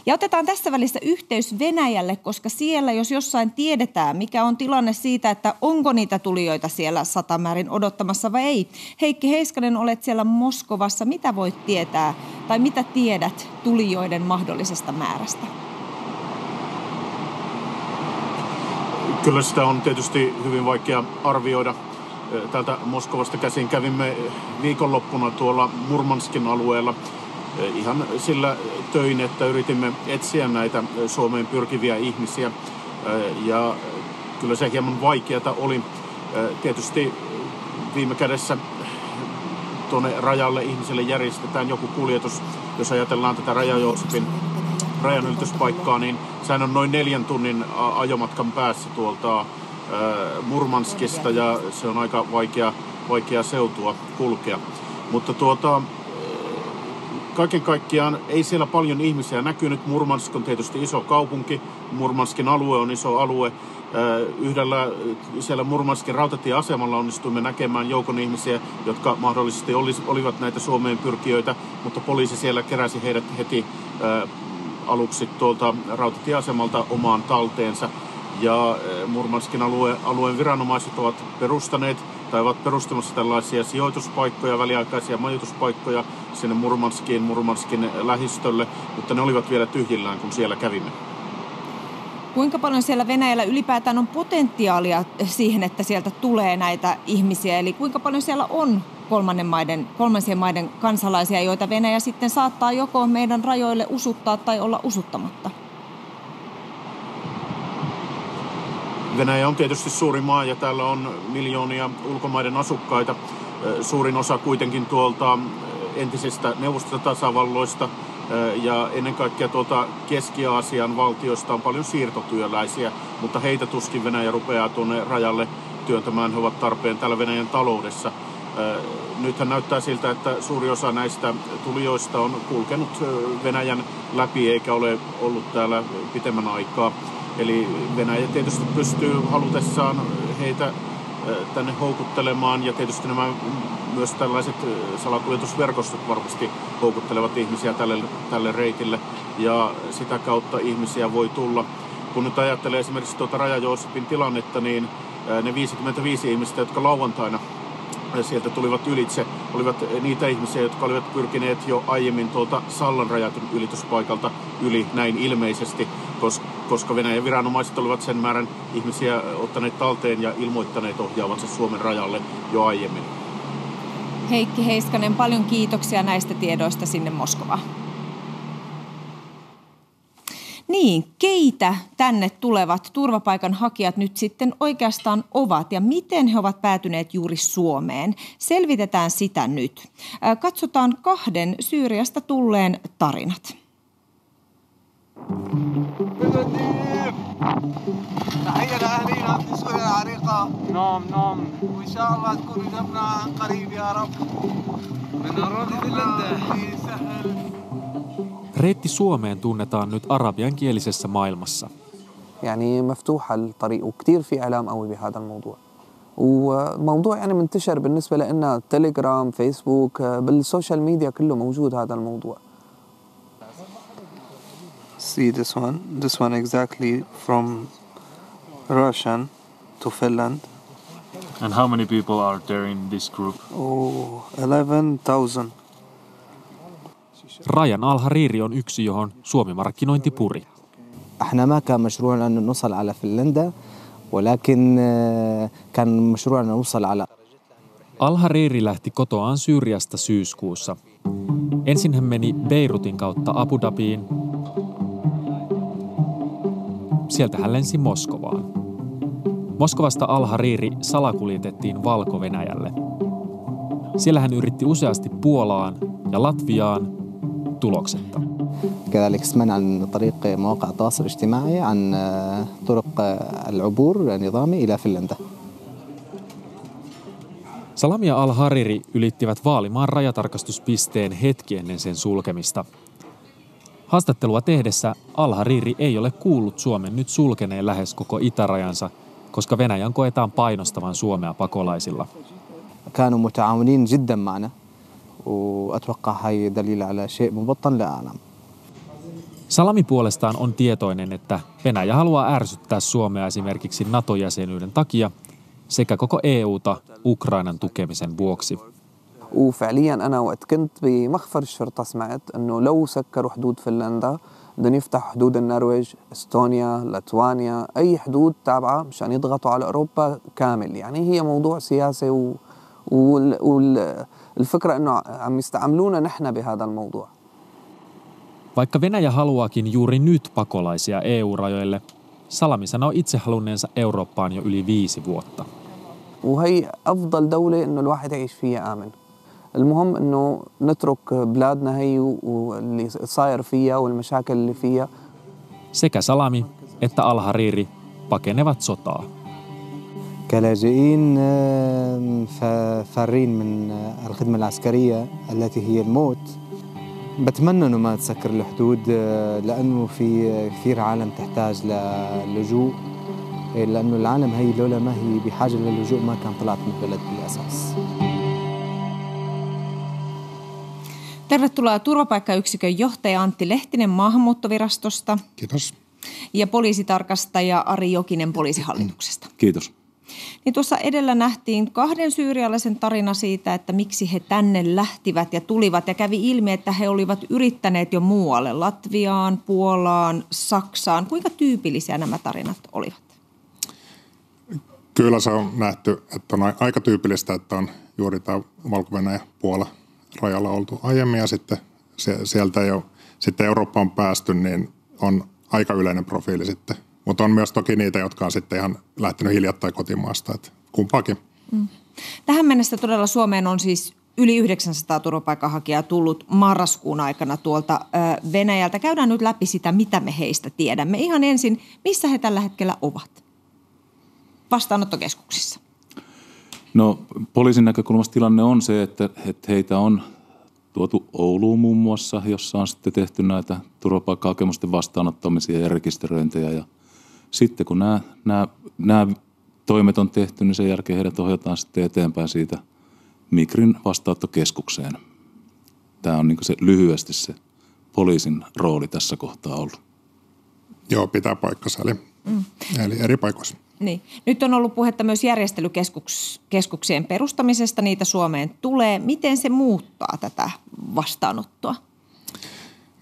A: Ja otetaan tässä välissä yhteys Venäjälle, koska siellä, jos jossain tiedetään, mikä on tilanne siitä, että onko niitä tulijoita siellä satamäärin odottamassa vai ei. Heikki Heiskanen, olet siellä Moskovassa. Mitä voit tietää tai mitä tiedät tulijoiden mahdollisesta määrästä?
K: Kyllä sitä on tietysti hyvin vaikea arvioida. Täältä Moskovasta käsin kävimme viikonloppuna tuolla Murmanskin alueella. Ihan sillä töin, että yritimme etsiä näitä Suomeen pyrkiviä ihmisiä ja kyllä se hieman vaikeata oli. Tietysti viime kädessä tuonne rajalle ihmiselle järjestetään joku kuljetus. Jos ajatellaan tätä Raja-Joosepin rajanylityspaikkaa, niin sehän on noin 4 tunnin ajomatkan päässä tuolta Murmanskista ja se on aika vaikea seutua kulkea. Mutta kaiken kaikkiaan ei siellä paljon ihmisiä näkynyt. Murmansk on tietysti iso kaupunki. Murmanskin alue on iso alue. Yhdellä siellä Murmanskin rautatieasemalla onnistuimme näkemään joukon ihmisiä, jotka mahdollisesti olivat näitä Suomeen pyrkijöitä, mutta poliisi siellä keräsi heidät heti aluksi tuolta rautatieasemalta omaan talteensa. Ja Murmanskin alueen viranomaiset ovat perustaneet tai ovat perustamassa tällaisia sijoituspaikkoja, väliaikaisia majoituspaikkoja sinne Murmanskin lähistölle, mutta ne olivat vielä tyhjillään, kun siellä kävimme.
A: Kuinka paljon siellä Venäjällä ylipäätään on potentiaalia siihen, että sieltä tulee näitä ihmisiä? Eli kuinka paljon siellä on kolmansien maiden kansalaisia, joita Venäjä sitten saattaa joko meidän rajoille usuttaa tai olla usuttamatta?
K: Venäjä on tietysti suuri maa ja täällä on miljoonia ulkomaiden asukkaita. Suurin osa kuitenkin tuolta entisistä neuvostotasavalloista ja ennen kaikkea tuolta Keski-Aasian valtioista on paljon siirtotyöläisiä, mutta heitä tuskin Venäjä rupeaa tuonne rajalle työntämään. He ovat tarpeen täällä Venäjän taloudessa. Nythän näyttää siltä, että suuri osa näistä tulijoista on kulkenut Venäjän läpi eikä ole ollut täällä pitemmän aikaa. Eli Venäjä tietysti pystyy halutessaan heitä tänne houkuttelemaan ja tietysti nämä myös tällaiset salakuljetusverkostot varmasti houkuttelevat ihmisiä tälle reitille ja sitä kautta ihmisiä voi tulla. Kun nyt ajattelee esimerkiksi tuota Raja-Joosepin tilannetta, niin ne 55 ihmistä, jotka lauantaina sieltä tulivat ylitse, olivat niitä ihmisiä, jotka olivat pyrkineet jo aiemmin tuolta Sallan rajatun ylityspaikalta yli näin ilmeisesti, koska Venäjän viranomaiset olivat sen määrän ihmisiä ottaneet talteen ja ilmoittaneet ohjaavansa Suomen rajalle jo aiemmin.
A: Heikki Heiskanen, paljon kiitoksia näistä tiedoista sinne Moskovaan. Niin, keitä tänne tulevat turvapaikanhakijat nyt sitten oikeastaan ovat ja miten he ovat päätyneet juuri Suomeen? Selvitetään sitä nyt. Katsotaan 2 Syyriasta tulleen tarinat.
B: تحية لأهلينا في سوريا العريقة. نعم نعم. وإن شاء الله تكون رجبنا قريب يا رب. من أراضي فنلندا. سهل.
E: Reitti Suomeen tunnetaan nyt arabiankielisessä maailmassa.
F: يعني مفتوحة الطريق وكتير في إعلام قوي بهذا الموضوع. وموضوع يعني منتشر بالنسبة لنا تليجرام فيسبوك بالسوشيال ميديا كله موجود هذا الموضوع. See this one exactly from Russian to Finland.
L: And how many people are there in this group?
F: 11,000.
E: Rajan Al-Hariri on yksi, johon Suomi-markkinointi puri.
D: احنا ما كان مشروعنا أن نوصل على فنلندا ولكن كان مشروعنا نوصل على
E: Al-Hariri lähti kotoaan Syyriasta syyskuussa. Ensin hän meni Beirutin kautta Abu Dhabiin. Sieltä hän lensi Moskovaan. Moskovasta Al-Hariri salakuljetettiin Valko-Venäjälle. Siellä hän yritti useasti Puolaan ja Latviaan tuloksetta.
D: كذلك سمعنا عن طريق مواقع التواصل الاجتماعي عن طرق العبور النظامي إلى فنلندا.
E: Salami ja Al-Hariri ylittivät Vaalimaan rajatarkastuspisteen hetki ennen sen sulkemista. Haastattelua tehdessä Al-Hariri ei ole kuullut Suomen nyt sulkeneen lähes koko itärajansa, koska Venäjän koetaan painostavan Suomea pakolaisilla.
D: كانوا متعاونين جدا معنا وأتوقع هاي دليل على شيء مبطن لا أعلم.
E: Salami puolestaan on tietoinen, että Venäjä haluaa ärsyttää Suomea esimerkiksi NATO-jäsenyyden takia sekä koko EUta Ukrainan tukemisen vuoksi.
F: وفعليا أنا وقت كنت بمخفر الشرطة سمعت إنه لو سكروا حدود فنلندا بدهم يفتحوا حدود النرويج، استونيا، لتوانيا، أي حدود تابعة مشان يضغطوا على أوروبا كامل. يعني هي موضوع سياسي والفكرة إنه عم يستعملونا نحن بهذا الموضوع.
E: Vaikka Venäjä haluaakin juuri nyt pakolaisia EU-rajoille, Salami sanoo itse halunneensa Eurooppaan jo yli 5 vuotta.
F: وهي أفضل دولة إنه الواحد يعيش فيها آمن. المهم إنه نترك بلادنا هي واللي صاير فيها والمشاكل اللي فيها.
E: Sekä Salami että Al-Hariri pakenevat sotaa.
D: كلاجئين فارين من الخدمة العسكرية التي هي الموت. بتمنى إنه ما تسكر الحدود لأنه في كثير عالم تحتاج للجوء لأنه العالم هي لولا ما هي بحاجة للجوء ما كان طلعت من البلد بالأساس.
A: Tervetuloa turvapaikkayksikön johtaja Antti Lehtinen Maahanmuuttovirastosta.
M: Kiitos.
A: Ja poliisitarkastaja Ari Jokinen Poliisihallituksesta.
M: Kiitos.
A: Niin tuossa edellä nähtiin 2 syyrialaisen tarina siitä, että miksi he tänne lähtivät ja tulivat. Ja kävi ilmi, että he olivat yrittäneet jo muualle, Latviaan, Puolaan, Saksaan. Kuinka tyypillisiä nämä tarinat olivat?
M: Kyllä se on nähty, että on aika tyypillistä, että on juuri tämä Valko-Venäjä Puola rajalla oltu aiemmin ja sitten sieltä jo sitten Eurooppaan päästy, niin on aika yleinen profiili sitten. Mutta on myös toki niitä, jotka on sitten ihan lähtenyt hiljattain kotimaasta, että kumpaakin.
A: Tähän mennessä todella Suomeen on siis yli 900 turvapaikanhakijaa tullut marraskuun aikana tuolta Venäjältä. Käydään nyt läpi sitä, mitä me heistä tiedämme. Ihan ensin, missä he tällä hetkellä ovat? Vastaanottokeskuksissa.
N: No poliisin näkökulmasta tilanne on se, että heitä on tuotu Ouluun muun muassa, jossa on sitten tehty näitä turvapaikkahakemusten vastaanottamisia ja rekisteröintejä. Ja sitten kun nämä toimet on tehty, niin sen jälkeen heidät ohjataan sitten eteenpäin siitä Migrin vastaanottokeskukseen. Tämä on niin kuin se lyhyesti se poliisin rooli tässä kohtaa ollut.
M: Joo, pitää paikkansa, eli eri paikoissa.
A: Niin. Nyt on ollut puhetta myös järjestelykeskuksien perustamisesta, niitä Suomeen tulee. Miten se muuttaa tätä vastaanottoa?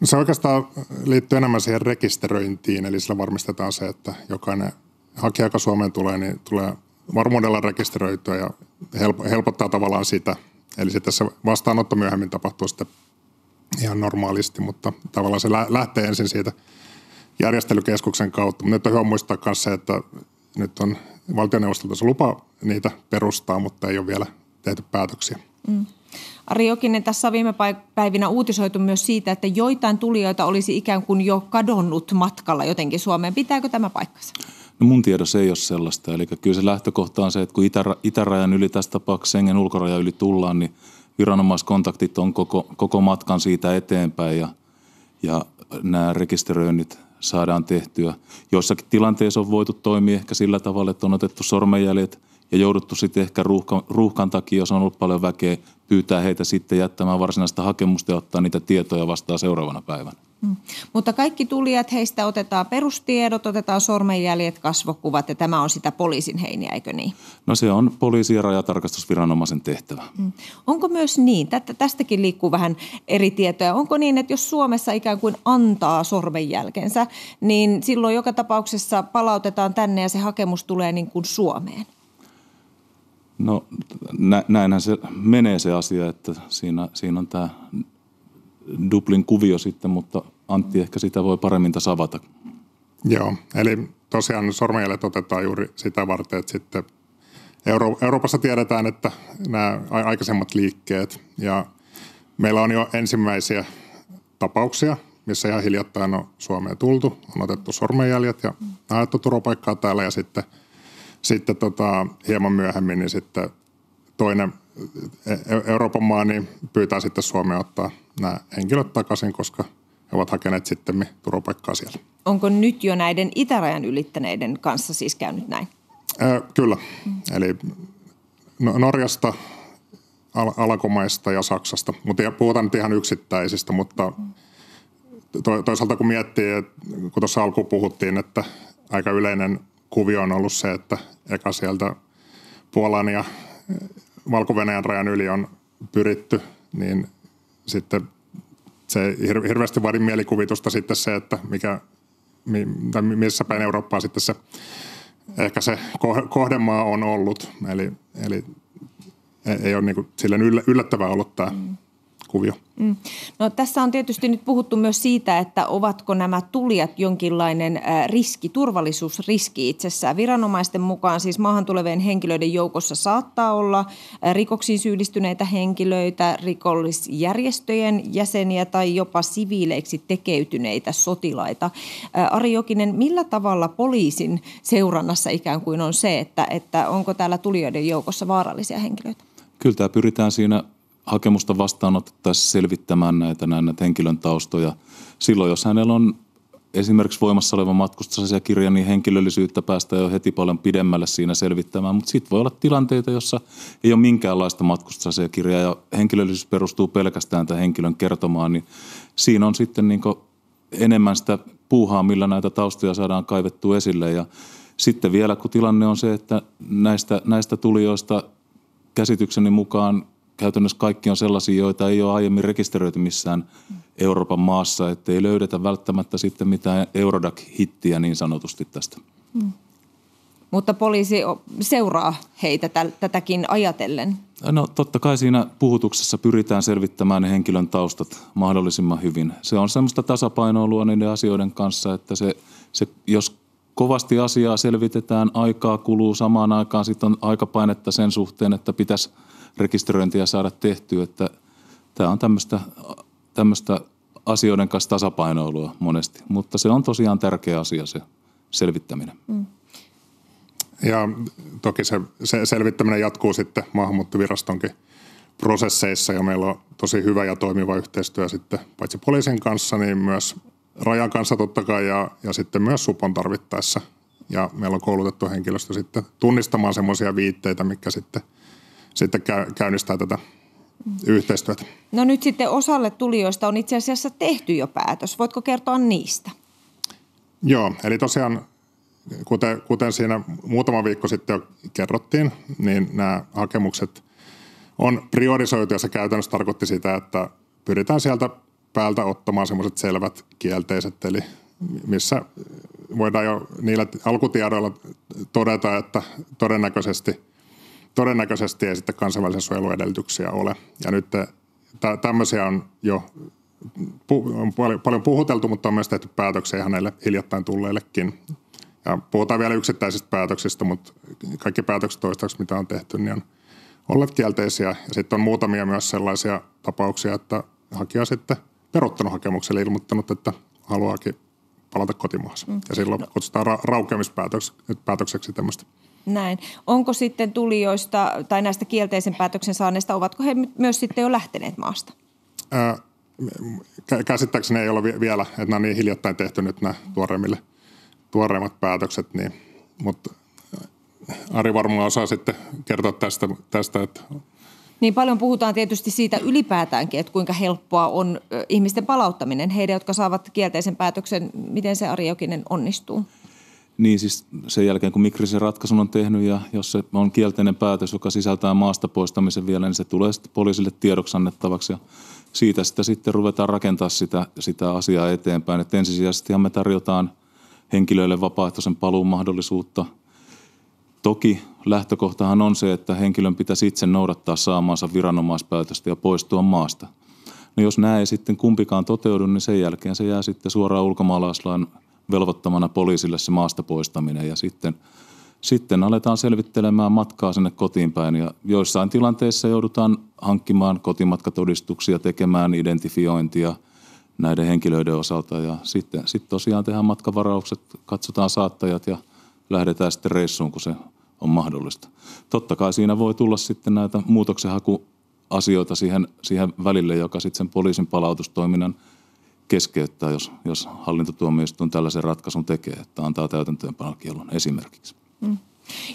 M: No se oikeastaan liittyy enemmän siihen rekisteröintiin, eli sillä varmistetaan se, että jokainen hakija, joka Suomeen tulee, niin tulee varmuudella rekisteröityä ja helpottaa tavallaan sitä. Eli sitten se vastaanotto myöhemmin tapahtuu sitten ihan normaalisti, mutta tavallaan se lähtee ensin siitä järjestelykeskuksen kautta. Nyt on hyvä muistaa myös se, että nyt on valtioneuvostolta lupa niitä perustaa, mutta ei ole vielä tehty päätöksiä.
A: Ari Jokinen, tässä on viime päivinä uutisoitu myös siitä, että joitain tulijoita olisi ikään kuin jo kadonnut matkalla jotenkin Suomeen. Pitääkö tämä paikkansa?
N: No mun tiedossa ei ole sellaista. Eli kyllä se lähtökohta on se, että kun itärajan yli, tässä tapauksessa Schengen ulkorajan yli tullaan, niin viranomaiskontaktit on koko matkan siitä eteenpäin ja nämä rekisteröinnit saadaan tehtyä. Joissakin tilanteissa on voitu toimia ehkä sillä tavalla, että on otettu sormenjäljet ja jouduttu sitten ehkä ruuhkan takia, jos on ollut paljon väkeä, pyytää heitä sitten jättämään varsinaista hakemusta ja ottaa niitä tietoja vastaan seuraavana päivänä.
A: Mutta kaikki tulijat, heistä otetaan perustiedot, otetaan sormenjäljet, kasvokuvat ja tämä on sitä poliisin heiniä, eikö niin?
N: No se on poliisi- ja rajatarkastusviranomaisen tehtävä.
A: Onko myös niin, tästäkin liikkuu vähän eri tietoja, onko niin, että jos Suomessa ikään kuin antaa sormenjälkensä, niin silloin joka tapauksessa palautetaan tänne ja se hakemus tulee niin kuin Suomeen?
N: No näinhän se menee se asia, että siinä on tämä Dublin kuvio sitten, mutta Antti ehkä sitä voi paremmin tässä avata.
M: Joo, eli tosiaan sormenjäljet otetaan juuri sitä varten, että sitten Euroopassa tiedetään, että nämä aikaisemmat liikkeet ja meillä on jo ensimmäisiä tapauksia, missä ihan hiljattain on Suomeen tultu, on otettu sormenjäljet ja haettu turvapaikkaa täällä ja sitten hieman myöhemmin niin sitten toinen Euroopan maa niin pyytää sitten Suomeen ottaa nämä henkilöt takaisin, koska he ovat hakeneet sitten turvapaikkaa siellä.
A: Onko nyt jo näiden itärajan ylittäneiden kanssa siis käynyt näin?
M: Kyllä. Eli Norjasta, Alankomaista ja Saksasta. Mutta puhutaan nyt ihan yksittäisistä, mutta toisaalta kun miettii, että kun tuossa alkuun puhuttiin, että aika yleinen kuvio on ollut se, että eka sieltä Puolan ja Valko-Venäjän rajan yli on pyritty, niin sitten se hirveästi vaadi mielikuvitusta sitten se, että missä päin Eurooppaa sitten se ehkä se kohdemaa on ollut. Eli ei ole niin kuin silleen yllättävää ollut tämä kuvio.
A: No, tässä on tietysti nyt puhuttu myös siitä, että ovatko nämä tulijat jonkinlainen riski, turvallisuusriski itsessään. Viranomaisten mukaan siis maahan tulevien henkilöiden joukossa saattaa olla rikoksiin syyllistyneitä henkilöitä, rikollisjärjestöjen jäseniä tai jopa siviileiksi tekeytyneitä sotilaita. Ari Jokinen, millä tavalla poliisin seurannassa ikään kuin on se, että onko täällä tulijoiden joukossa vaarallisia henkilöitä?
N: Kyllä tämä pyritään siinä hakemusta vastaanotettaessa selvittämään näitä henkilön taustoja. Silloin, jos hänellä on esimerkiksi voimassa oleva matkustusasiakirja, niin henkilöllisyyttä päästään jo heti paljon pidemmälle siinä selvittämään. Mutta sitten voi olla tilanteita, jossa ei ole minkäänlaista matkustusasiakirjaa ja henkilöllisyys perustuu pelkästään tämän henkilön kertomaan. Niin siinä on sitten enemmän sitä puuhaa, millä näitä taustoja saadaan kaivettua esille. Ja sitten vielä, kun tilanne on se, että näistä tulijoista käsitykseni mukaan käytännössä kaikki on sellaisia, joita ei ole aiemmin rekisteröity missään Euroopan maassa, ettei löydetä välttämättä sitten mitään Eurodac-hittiä niin sanotusti tästä.
A: Mutta poliisi seuraa heitä tätäkin ajatellen.
N: No totta kai siinä puhutuksessa pyritään selvittämään ne henkilön taustat mahdollisimman hyvin. Se on semmoista tasapainoa luo niiden asioiden kanssa, että jos kovasti asiaa selvitetään, aikaa kuluu samaan aikaan, sitten on aikapainetta sen suhteen, että pitäisi rekisteröintiä saada tehtyä, että tämä on tämmöistä asioiden kanssa tasapainoilua monesti, mutta se on tosiaan tärkeä asia se selvittäminen.
M: Ja toki se selvittäminen jatkuu sitten maahanmuuttovirastonkin prosesseissa ja meillä on tosi hyvä ja toimiva yhteistyö sitten paitsi poliisin kanssa, niin myös rajan kanssa totta kai ja sitten myös supon tarvittaessa. Ja meillä on koulutettu henkilöstö sitten tunnistamaan semmoisia viitteitä, mitkä sitten käynnistää tätä yhteistyötä.
A: No nyt sitten osalle tulijoista on itse asiassa tehty jo päätös. Voitko kertoa niistä?
M: Joo, eli tosiaan kuten siinä muutama viikko sitten jo kerrottiin, niin nämä hakemukset on priorisoitu ja se käytännössä tarkoitti sitä, että pyritään sieltä päältä ottamaan semmoiset selvät kielteiset, eli missä voidaan jo niillä alkutiedoilla todeta, että todennäköisesti ei sitten kansainvälisen suojelun edellytyksiä ole. Ja nyt tämmöisiä on jo paljon puhuteltu, mutta on myös tehty päätöksiä ihan näille hiljattain tulleillekin. Ja puhutaan vielä yksittäisistä päätöksistä, mutta kaikki päätökset toistaiseksi, mitä on tehty, niin on olleet kielteisiä. Ja sitten on muutamia myös sellaisia tapauksia, että hakija sitten peruuttanut hakemukselle ilmoittanut, että haluaakin palata kotimaahansa. Ja silloin kutsutaan raukeamispäätökseksi tämmöistä.
A: Näin. Onko sitten tulijoista tai näistä kielteisen päätöksen saaneista, ovatko he myös sitten jo lähteneet maasta?
M: Käsittääkseni ei ole vielä, että nämä on niin hiljattain tehty nyt nämä tuoreimmat päätökset, niin, mutta Ari varmaan osaa sitten kertoa tästä että
A: niin paljon puhutaan tietysti siitä ylipäätäänkin, että kuinka helppoa on ihmisten palauttaminen. Heidän, jotka saavat kielteisen päätöksen, miten se Ari Jokinen onnistuu?
N: Niin siis sen jälkeen, kun Migri sen ratkaisun on tehnyt ja jos se on kielteinen päätös, joka sisältää maasta poistamisen vielä, niin se tulee sitten poliisille tiedoksi annettavaksi. Ja siitä sitten ruvetaan rakentaa sitä asiaa eteenpäin. Että ensisijaisesti me tarjotaan henkilöille vapaaehtoisen paluun mahdollisuutta. Toki lähtökohtahan on se, että henkilön pitäisi itse noudattaa saamaansa viranomaispäätöstä ja poistua maasta. No jos nämä ei sitten kumpikaan toteudu, niin sen jälkeen se jää sitten suoraan ulkomaalaislain velvoittamana poliisille se maasta poistaminen ja sitten aletaan selvittelemään matkaa sinne kotiin päin ja joissain tilanteissa joudutaan hankkimaan kotimatkatodistuksia, tekemään identifiointia näiden henkilöiden osalta ja sitten tosiaan tehdään matkavaraukset, katsotaan saattajat ja lähdetään sitten reissuun, kun se on mahdollista. Totta kai siinä voi tulla sitten näitä muutoksenhakuasioita siihen välille, joka sitten sen poliisin palautustoiminnan keskeyttää, jos hallintotuomioistuin tällaisen ratkaisun tekee, että antaa täytäntöönpanokiellon esimerkiksi.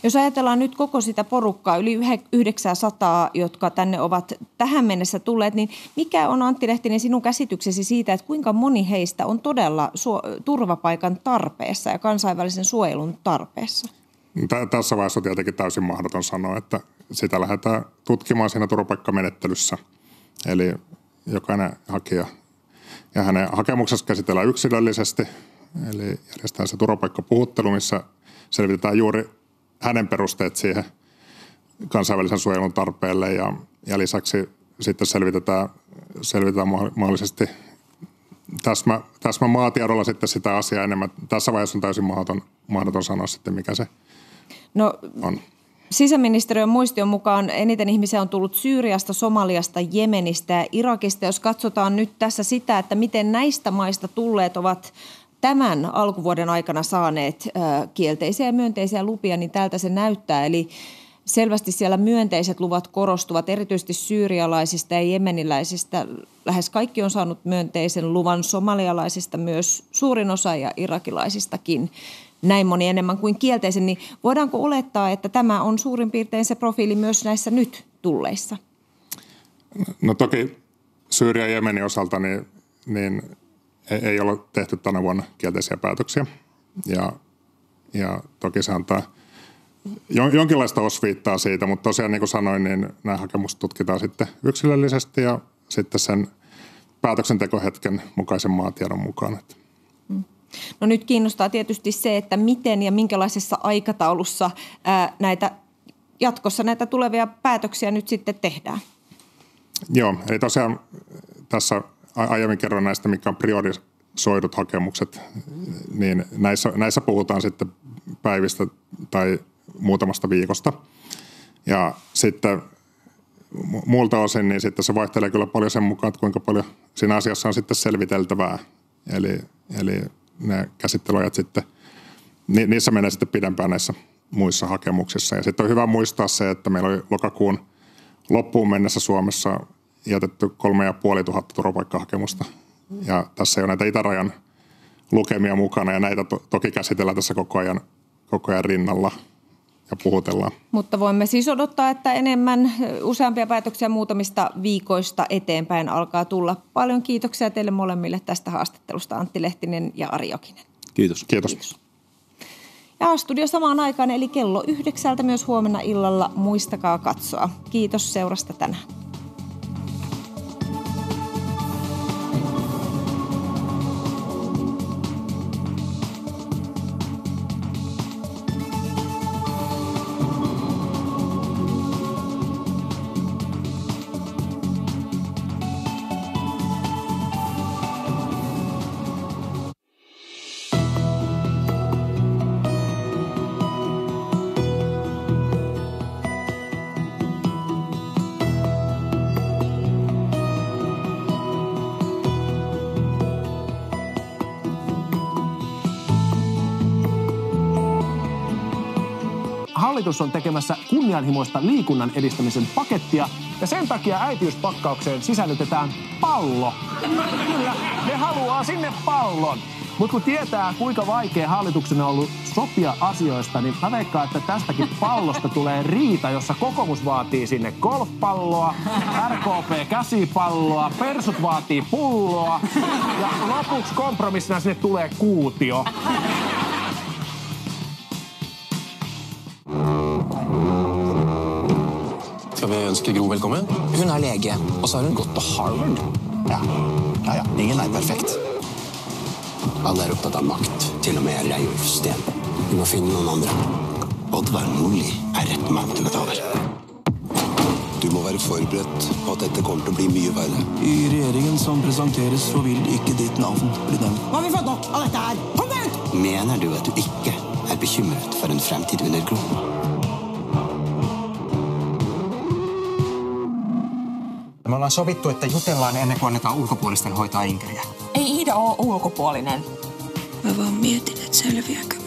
A: Jos ajatellaan nyt koko sitä porukkaa, yli 900, jotka tänne ovat tähän mennessä tulleet, niin mikä on, Antti Lehtinen, sinun käsityksesi siitä, että kuinka moni heistä on todella turvapaikan tarpeessa ja kansainvälisen suojelun tarpeessa?
M: Tässä vaiheessa on tietenkin täysin mahdoton sanoa, että sitä lähdetään tutkimaan siinä turvapaikkamenettelyssä. Eli jokainen hakija ja hänen hakemuksensa käsitellään yksilöllisesti, eli järjestetään se turvapaikkapuhuttelu, missä selvitetään juuri hänen perusteet siihen kansainvälisen suojelun tarpeelle ja lisäksi sitten selvitetään mahdollisesti täsmä maatiedolla sitten sitä asiaa enemmän. Tässä vaiheessa on täysin mahdoton sanoa sitten, mikä se on.
A: Sisäministeriön muistion mukaan eniten ihmisiä on tullut Syyriasta, Somaliasta, Jemenistä ja Irakista. Jos katsotaan nyt tässä sitä, että miten näistä maista tulleet ovat tämän alkuvuoden aikana saaneet kielteisiä ja myönteisiä lupia, niin tältä se näyttää. Eli selvästi siellä myönteiset luvat korostuvat, erityisesti syyrialaisista ja jemeniläisistä. Lähes kaikki on saanut myönteisen luvan, somalialaisista myös suurin osa ja irakilaisistakin. Näin moni enemmän kuin kielteisen, niin voidaanko olettaa, että tämä on suurin piirtein se profiili myös näissä nyt tulleissa?
M: No toki Syyrian ja Jemenin osalta niin ei ole tehty tänä vuonna kielteisiä päätöksiä ja toki se antaa jonkinlaista osviittaa siitä, mutta tosiaan niin kuin sanoin, niin nämä hakemukset tutkitaan sitten yksilöllisesti ja sitten sen päätöksentekohetken mukaisen maatiedon mukaan.
A: No nyt kiinnostaa tietysti se, että miten ja minkälaisessa aikataulussa jatkossa näitä tulevia päätöksiä nyt sitten tehdään.
M: Joo, eli tosiaan tässä aiemmin kerron näistä, mitkä on priorisoidut hakemukset, niin näissä puhutaan sitten päivistä tai muutamasta viikosta. Ja sitten muulta osin, niin sitten se vaihtelee kyllä paljon sen mukaan, että kuinka paljon siinä asiassa on sitten selviteltävää. Eli ne käsittelyajat sitten, niissä menee sitten pidempään näissä muissa hakemuksissa. Ja sitten on hyvä muistaa se, että meillä oli lokakuun loppuun mennessä Suomessa jätetty 3500 turvapaikkahakemusta. Ja tässä ei ole näitä itärajan lukemia mukana ja näitä toki käsitellään tässä koko ajan rinnalla ja puhutellaan.
A: Mutta voimme siis odottaa, että useampia päätöksiä muutamista viikoista eteenpäin alkaa tulla. Paljon kiitoksia teille molemmille tästä haastattelusta, Antti Lehtinen ja Ari Jokinen.
N: Kiitos.
M: Kiitos.
A: Ja studio samaan aikaan, eli kello 9 myös huomenna illalla. Muistakaa katsoa. Kiitos seurasta tänään.
O: Hallitus on tekemässä kunnianhimoista liikunnan edistämisen pakettia ja sen takia äitiyspakkaukseen sisällytetään pallo. Kyllä, ne haluaa sinne pallon. Mutta kun tietää, kuinka vaikea hallituksen on ollut sopia asioista, niin mä veikkaan, että tästäkin pallosta tulee riita, jossa kokoomus vaatii sinne golfpalloa, RKP käsipalloa, persut vaatii pulloa ja lopuksi kompromissina sinne tulee kuutio.
P: Skal vi ønske Gro velkommen? Hun er lege, og så har hun gått på Harvard. Ja. Ingen er perfekt. Alle er opptatt av makt, til og med Reiulf Steen. Vi må finne noen andre. Oddvar Nordli rett mann til å ta over. Du må være forberedt på at dette kommer til å bli mye verre. I regjeringen som presenteres, så vil ikke ditt navn bli nevnt. Hva har vi fått nok av dette her? Kom ut! Mener du at du ikke er bekymret for en fremtid under Gro?
Q: Me ollaan sovittu, että jutellaan ennen kuin annetaan ulkopuolisten hoitaa Inkeriä.
R: Ei Iida ole ulkopuolinen.
S: Mä vaan mietin, että selviääkö